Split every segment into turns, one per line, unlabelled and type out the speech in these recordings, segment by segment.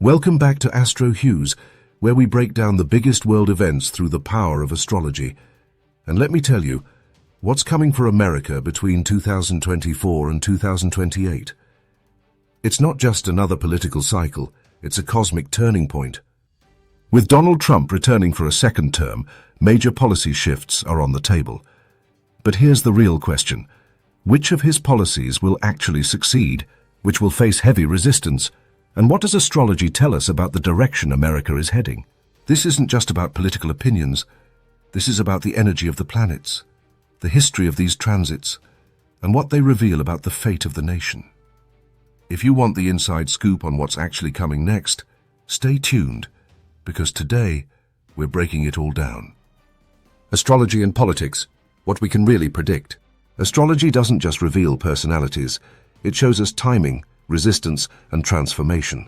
Welcome back to Astro Hughes, where we break down the biggest world events through the power of astrology. And let me tell you, what's coming for America between 2024 and 2028? It's not just another political cycle, it's a cosmic turning point. With Donald Trump returning for a second term, major policy shifts are on the table. But here's the real question. Which of his policies will actually succeed? Which will face heavy resistance? And what does astrology tell us about the direction America is heading? This isn't just about political opinions. This is about the energy of the planets, the history of these transits, and what they reveal about the fate of the nation. If you want the inside scoop on what's actually coming next, stay tuned, because today we're breaking it all down. Astrology and politics, what we can really predict. Astrology doesn't just reveal personalities, it shows us timing, resistance, and transformation.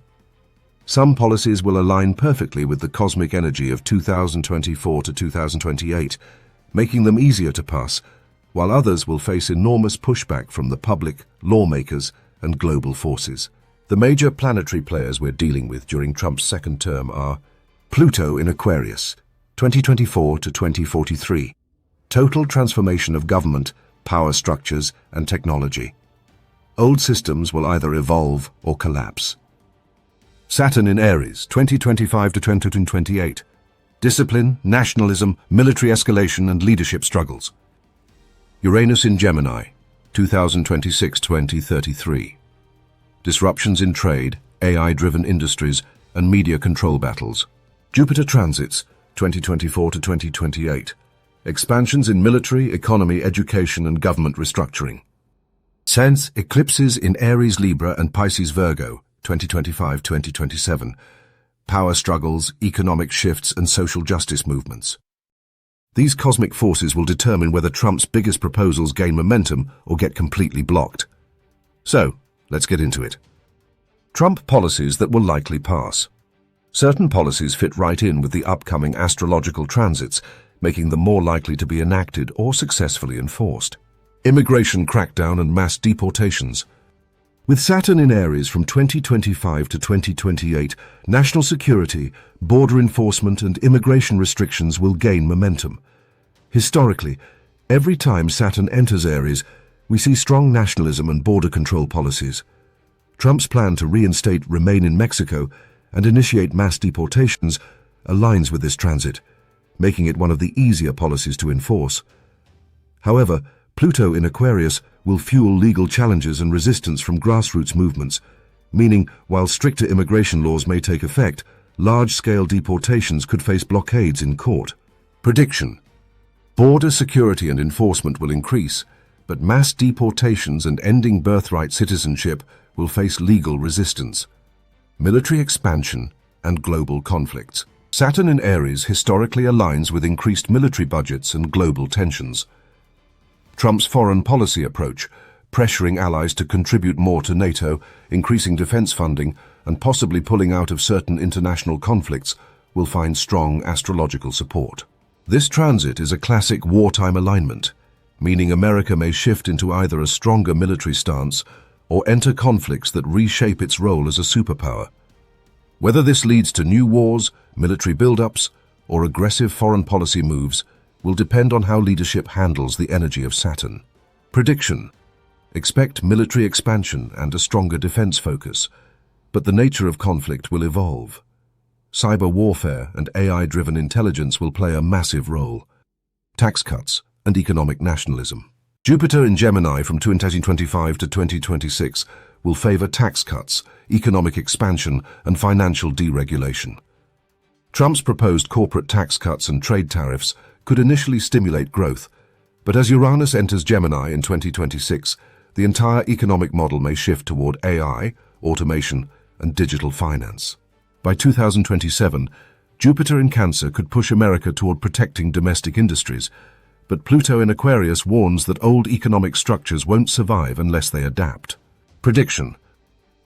Some policies will align perfectly with the cosmic energy of 2024 to 2028, making them easier to pass, while others will face enormous pushback from the public, lawmakers, and global forces. The major planetary players we're dealing with during Trump's second term are Pluto in Aquarius, 2024 to 2043. Total transformation of government, power structures, and technology. Old systems will either evolve or collapse. Saturn in Aries, 2025 to 2028. Discipline, nationalism, military escalation, and leadership struggles. Uranus in Gemini, 2026-2033. Disruptions in trade, AI-driven industries, and media control battles. Jupiter transits, 2024 to 2028. Expansions in military, economy, education, and government restructuring. Sense eclipses in Aries, Libra, and Pisces, Virgo, 2025-2027. Power struggles, economic shifts, and social justice movements. These cosmic forces will determine whether Trump's biggest proposals gain momentum or get completely blocked. So, let's get into it. Trump policies that will likely pass. Certain policies fit right in with the upcoming astrological transits, making them more likely to be enacted or successfully enforced. Immigration crackdown and mass deportations. With Saturn in Aries from 2025 to 2028, national security, border enforcement, and immigration restrictions will gain momentum. Historically, every time Saturn enters Aries, we see strong nationalism and border control policies. Trump's plan to reinstate Remain in Mexico and initiate mass deportations aligns with this transit, making it one of the easier policies to enforce. However, Pluto in Aquarius will fuel legal challenges and resistance from grassroots movements, meaning while stricter immigration laws may take effect, large-scale deportations could face blockades in court. Prediction. Border security and enforcement will increase, but mass deportations and ending birthright citizenship will face legal resistance. Military expansion and global conflicts. Saturn in Aries historically aligns with increased military budgets and global tensions. Trump's foreign policy approach, pressuring allies to contribute more to NATO, increasing defense funding, and possibly pulling out of certain international conflicts, will find strong astrological support. This transit is a classic wartime alignment, meaning America may shift into either a stronger military stance or enter conflicts that reshape its role as a superpower. Whether this leads to new wars, military buildups, or aggressive foreign policy moves will depend on how leadership handles the energy of Saturn. Prediction. Expect military expansion and a stronger defense focus, but the nature of conflict will evolve. Cyber warfare and AI-driven intelligence will play a massive role. Tax cuts and economic nationalism. Jupiter in Gemini from 2025 to 2026 will favor tax cuts, economic expansion, and financial deregulation. Trump's proposed corporate tax cuts and trade tariffs could initially stimulate growth, but as Uranus enters Gemini in 2026, the entire economic model may shift toward AI, automation, and digital finance. By 2027, Jupiter in Cancer could push America toward protecting domestic industries, but Pluto in Aquarius warns that old economic structures won't survive unless they adapt. Prediction.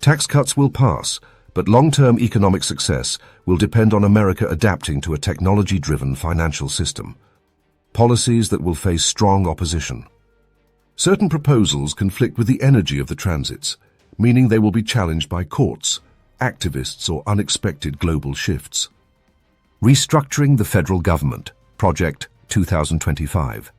Tax cuts will pass, but long-term economic success will depend on America adapting to a technology-driven financial system. Policies that will face strong opposition. Certain proposals conflict with the energy of the transits, meaning they will be challenged by courts, activists, or unexpected global shifts. Restructuring the federal government, Project 2025.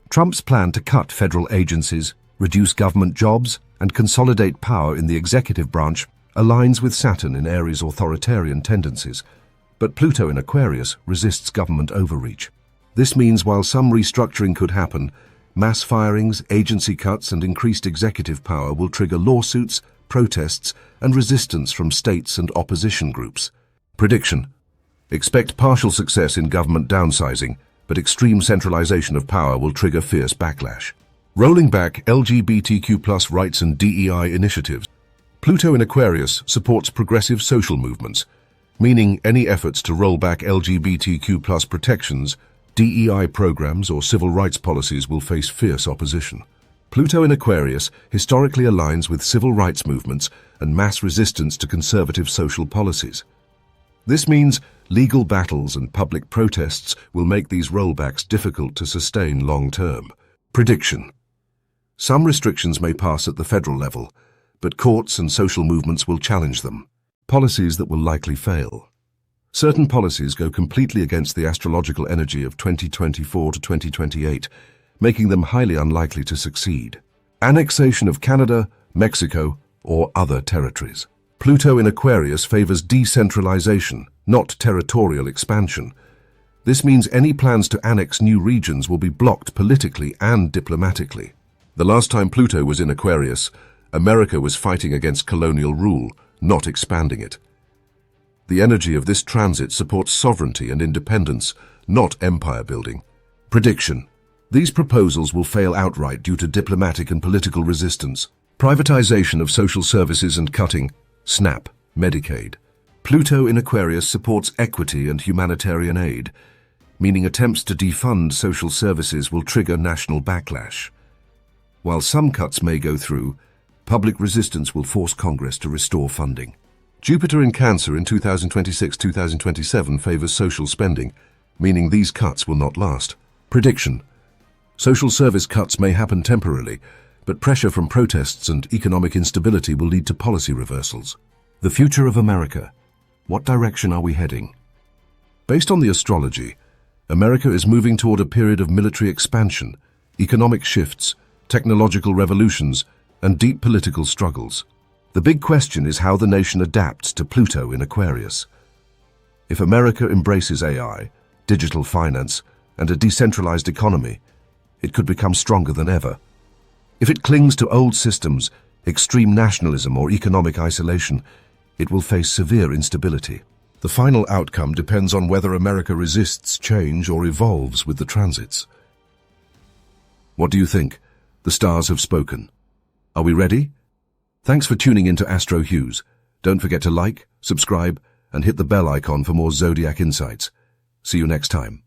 Trump's plan to cut federal agencies, reduce government jobs, and consolidate power in the executive branch aligns with Saturn in Aries' authoritarian tendencies, but Pluto in Aquarius resists government overreach. This means while some restructuring could happen, mass firings, agency cuts, and increased executive power will trigger lawsuits, protests, and resistance from states and opposition groups. Prediction: expect partial success in government downsizing, but extreme centralization of power will trigger fierce backlash. Rolling back LGBTQ+ rights and DEI initiatives. Pluto in Aquarius supports progressive social movements, meaning any efforts to roll back LGBTQ+ protections, DEI programs, or civil rights policies will face fierce opposition. Pluto in Aquarius historically aligns with civil rights movements and mass resistance to conservative social policies. This means legal battles and public protests will make these rollbacks difficult to sustain long-term. Prediction: some restrictions may pass at the federal level, but courts and social movements will challenge them. Policies that will likely fail. Certain policies go completely against the astrological energy of 2024 to 2028, making them highly unlikely to succeed. Annexation of Canada, Mexico, or other territories. Pluto in Aquarius favors decentralization, not territorial expansion. This means any plans to annex new regions will be blocked politically and diplomatically. The last time Pluto was in Aquarius, America was fighting against colonial rule, not expanding it. The energy of this transit supports sovereignty and independence, not empire building. Prediction: these proposals will fail outright due to diplomatic and political resistance. Privatization of social services and cutting SNAP, Medicaid. Pluto in Aquarius supports equity and humanitarian aid, meaning attempts to defund social services will trigger national backlash. While some cuts may go through, public resistance will force Congress to restore funding. Jupiter in Cancer in 2026-2027 favors social spending, meaning these cuts will not last. Prediction: social service cuts may happen temporarily, but pressure from protests and economic instability will lead to policy reversals. The future of America. What direction are we heading? Based on the astrology, America is moving toward a period of military expansion, economic shifts, technological revolutions, and deep political struggles. The big question is how the nation adapts to Pluto in Aquarius. If America embraces AI, digital finance, and a decentralized economy, it could become stronger than ever. If it clings to old systems, extreme nationalism, or economic isolation, it will face severe instability. The final outcome depends on whether America resists change or evolves with the transits. What do you think? The stars have spoken. Are we ready? Thanks for tuning in to Astro Hughes. Don't forget to like, subscribe, and hit the bell icon for more zodiac insights. See you next time.